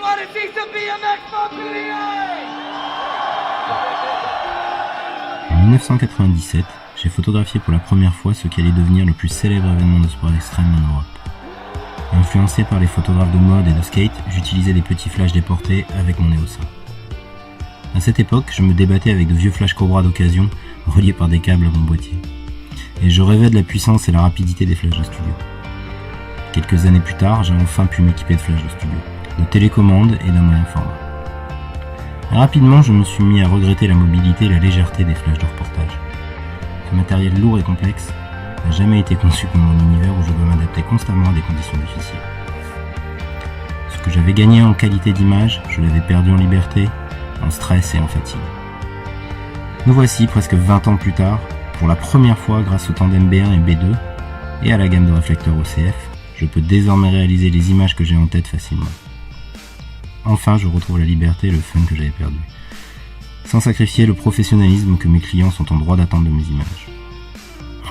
wanna see some BMX Montpellier? En 1997, j'ai photographié pour la première fois ce qui allait devenir le plus célèbre événement de sport extrême en Europe. Influencé par les photographes de mode et de skate, j'utilisais des petits flashs déportés avec mon EOS 1. À cette époque, je me débattais avec de vieux flash Cobra d'occasion, reliés par des câbles à mon boîtier. Et je rêvais de la puissance et la rapidité des flashs de studio. Quelques années plus tard, j'ai enfin pu m'équiper de flashs de studio, de télécommande et d'un moyen format. Et rapidement, je me suis mis à regretter la mobilité et la légèreté des flashs de reportage. Ce matériel lourd et complexe n'a jamais été conçu pour mon univers où je dois m'adapter constamment à des conditions difficiles. Ce que j'avais gagné en qualité d'image, je l'avais perdu en liberté, en stress et en fatigue. Nous voici presque 20 ans plus tard, pour la première fois grâce au tandem B1 et B2 et à la gamme de réflecteurs OCF, je peux désormais réaliser les images que j'ai en tête facilement. Enfin, je retrouve la liberté et le fun que j'avais perdu, sans sacrifier le professionnalisme que mes clients sont en droit d'attendre de mes images.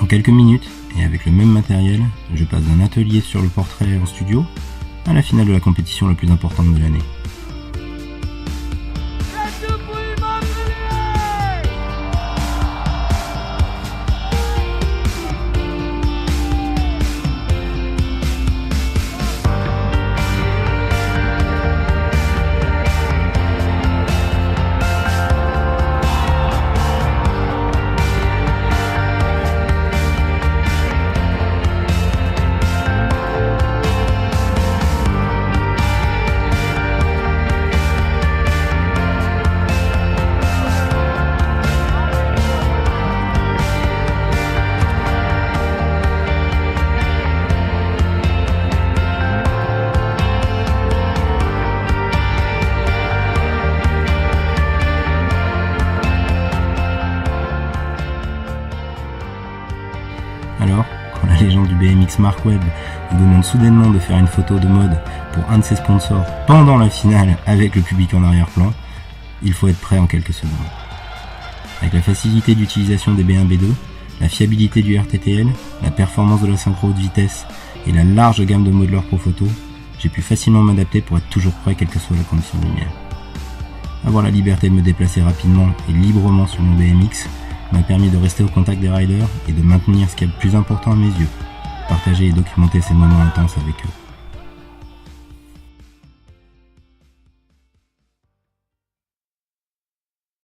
En quelques minutes, et avec le même matériel, je passe d'un atelier sur le portrait en studio à la finale de la compétition la plus importante de l'année. Alors, quand la légende du BMX Mark Webb vous demande soudainement de faire une photo de mode pour un de ses sponsors pendant la finale avec le public en arrière-plan, il faut être prêt en quelques secondes. Avec la facilité d'utilisation des B1 B2, la fiabilité du RTTL, la performance de la synchro haute vitesse et la large gamme de modeleurs pro photo, j'ai pu facilement m'adapter pour être toujours prêt quelle que soit la condition de lumière. Avoir la liberté de me déplacer rapidement et librement sur mon BMX m'a permis de rester au contact des riders et de maintenir ce qui est le plus important à mes yeux, partager et documenter ces moments intenses avec eux.